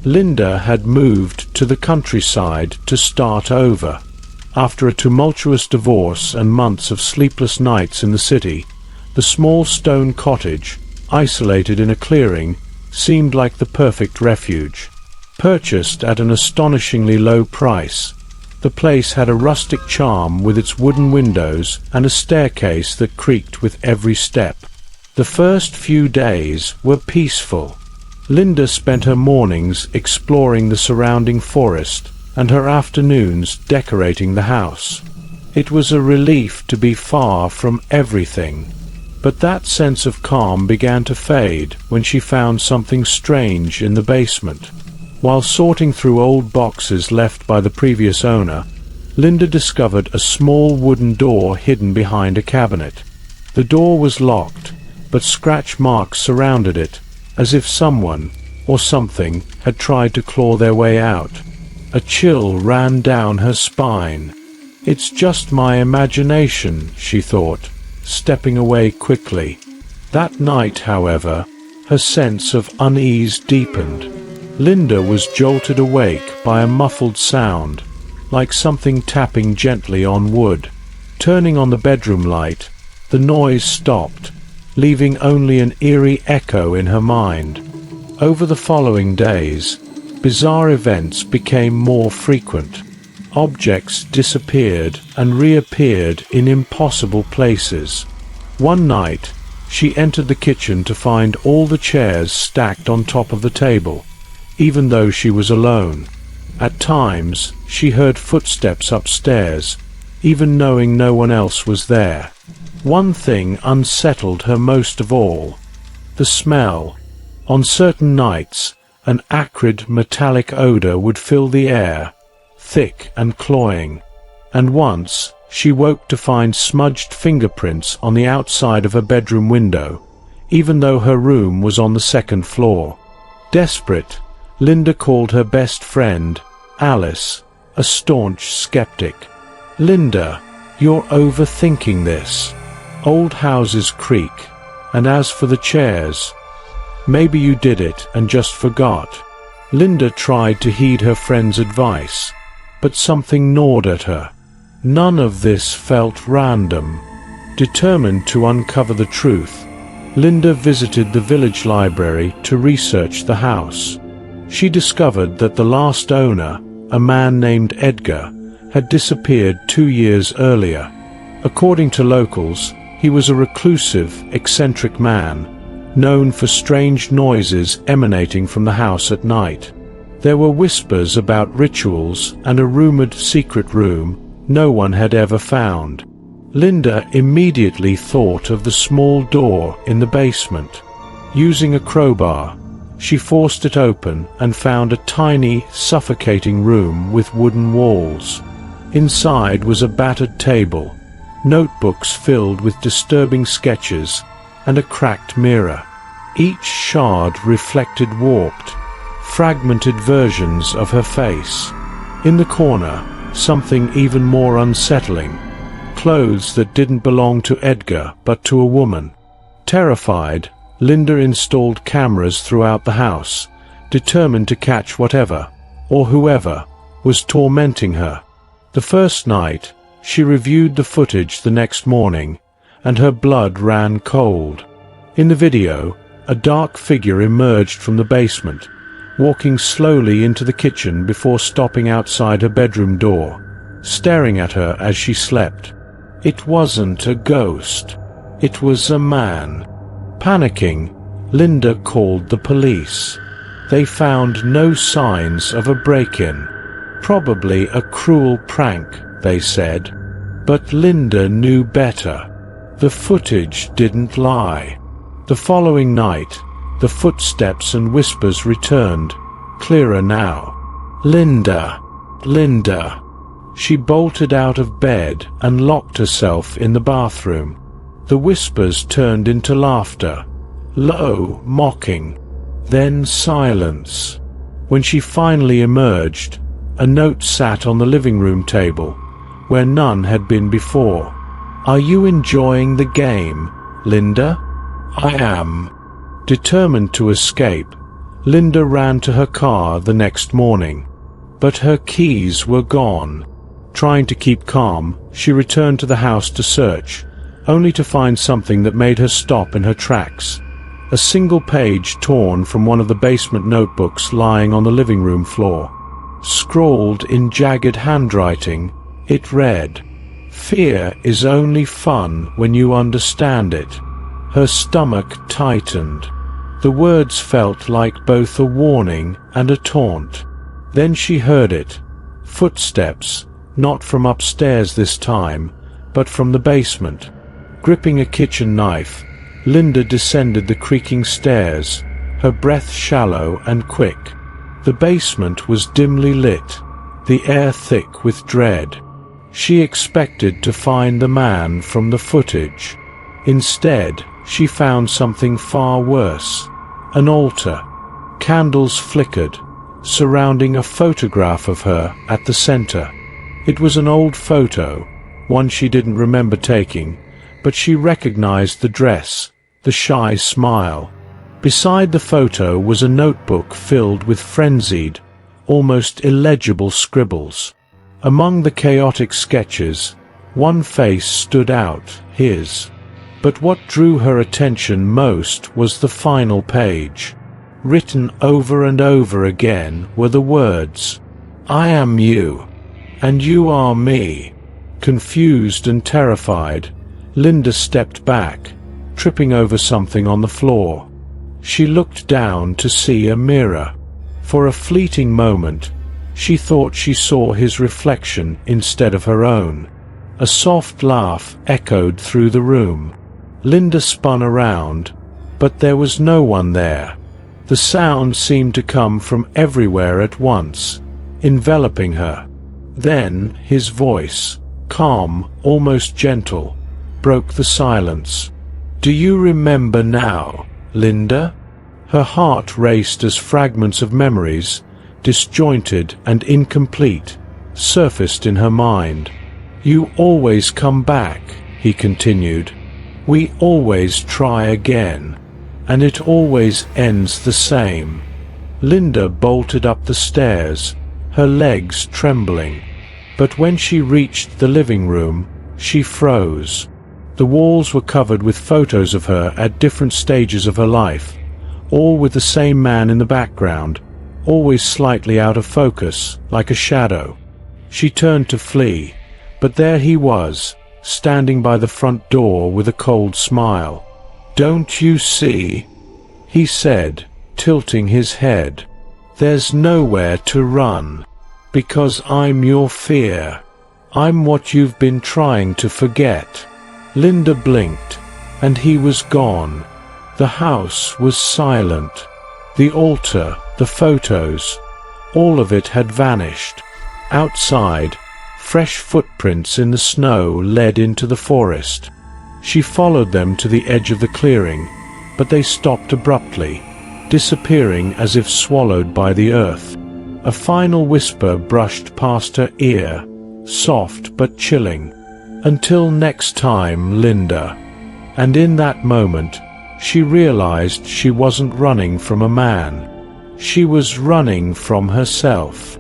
Linda had moved to the countryside to start over. After a tumultuous divorce and months of sleepless nights in the city, the small stone cottage, isolated in a clearing, seemed like the perfect refuge. Purchased at an astonishingly low price, the place had a rustic charm with its wooden windows and a staircase that creaked with every step. The first few days were peaceful. Linda spent her mornings exploring the surrounding forest and her afternoons decorating the house. It was a relief to be far from everything. But that sense of calm began to fade when she found something strange in the basement. While sorting through old boxes left by the previous owner, Linda discovered a small wooden door hidden behind a cabinet. The door was locked, but scratch marks surrounded it, as if someone, or something, had tried to claw their way out. A chill ran down her spine. "It's just my imagination," she thought, stepping away quickly. That night, however, her sense of unease deepened. Linda was jolted awake by a muffled sound, like something tapping gently on wood. Turning on the bedroom light, the noise stopped, leaving only an eerie echo in her mind. Over the following days, bizarre events became more frequent. Objects disappeared and reappeared in impossible places. One night, she entered the kitchen to find all the chairs stacked on top of the table, even though she was alone. At times, she heard footsteps upstairs, even knowing no one else was there. One thing unsettled her most of all: the smell. On certain nights, an acrid metallic odor would fill the air, thick and cloying, and once she woke to find smudged fingerprints on the outside of her bedroom window, even though her room was on the second floor. Desperate, Linda called her best friend, Alice, a staunch skeptic. "Linda, you're overthinking this. Old houses creak, and as for the chairs, maybe you did it and just forgot." Linda tried to heed her friend's advice, but something gnawed at her. None of this felt random. Determined to uncover the truth, Linda visited the village library to research the house. She discovered that the last owner, a man named Edgar, had disappeared 2 years earlier. According to locals, he was a reclusive, eccentric man, known for strange noises emanating from the house at night. There were whispers about rituals and a rumored secret room no one had ever found. Linda immediately thought of the small door in the basement. Using a crowbar, she forced it open and found a tiny, suffocating room with wooden walls. Inside was a battered table, notebooks filled with disturbing sketches, and a cracked mirror. Each shard reflected warped, fragmented versions of her face. In the corner, something even more unsettling: clothes that didn't belong to Edgar but to a woman. Terrified, Linda installed cameras throughout the house, determined to catch whatever, or whoever, was tormenting her. The first night, she reviewed the footage the next morning, and her blood ran cold. In the video, a dark figure emerged from the basement, walking slowly into the kitchen before stopping outside her bedroom door, staring at her as she slept. It wasn't a ghost. It was a man. Panicking, Linda called the police. They found no signs of a break-in. Probably a cruel prank, they said. But Linda knew better. The footage didn't lie. The following night, the footsteps and whispers returned, clearer now. "Linda! Linda!" She bolted out of bed and locked herself in the bathroom. The whispers turned into laughter, low, mocking, then silence. When she finally emerged, a note sat on the living room table, where none had been before. "Are you enjoying the game, Linda?" "I am." Determined to escape, Linda ran to her car the next morning, but her keys were gone. Trying to keep calm, she returned to the house to search, only to find something that made her stop in her tracks. A single page torn from one of the basement notebooks lying on the living room floor. Scrawled in jagged handwriting, it read, "Fear is only fun when you understand it." Her stomach tightened. The words felt like both a warning and a taunt. Then she heard it. Footsteps, not from upstairs this time, but from the basement. Gripping a kitchen knife, Linda descended the creaking stairs, her breath shallow and quick. The basement was dimly lit, the air thick with dread. She expected to find the man from the footage. Instead, she found something far worse. An altar. Candles flickered, surrounding a photograph of her at the center. It was an old photo, one she didn't remember taking, but she recognized the dress, the shy smile. Beside the photo was a notebook filled with frenzied, almost illegible scribbles. Among the chaotic sketches, one face stood out, his. But what drew her attention most was the final page. Written over and over again were the words, "I am you, and you are me." Confused and terrified, Linda stepped back, tripping over something on the floor. She looked down to see a mirror. For a fleeting moment, she thought she saw his reflection instead of her own. A soft laugh echoed through the room. Linda spun around, but there was no one there. The sound seemed to come from everywhere at once, enveloping her. Then his voice, calm, almost gentle, broke the silence. "Do you remember now, Linda?" Her heart raced as fragments of memories, disjointed and incomplete, surfaced in her mind. "You always come back," he continued. "We always try again, and it always ends the same." Linda bolted up the stairs, her legs trembling. But when she reached the living room, she froze. The walls were covered with photos of her at different stages of her life, all with the same man in the background, always slightly out of focus, like a shadow. She turned to flee, but there he was, standing by the front door with a cold smile. "Don't you see?" he said, tilting his head. "There's nowhere to run, because I'm your fear. I'm what you've been trying to forget." Linda blinked, and he was gone. The house was silent. The altar, the photos, all of it had vanished. Outside, fresh footprints in the snow led into the forest. She followed them to the edge of the clearing, but they stopped abruptly, disappearing as if swallowed by the earth. A final whisper brushed past her ear, soft but chilling. "Until next time, Linda." And in that moment, she realized she wasn't running from a man. She was running from herself.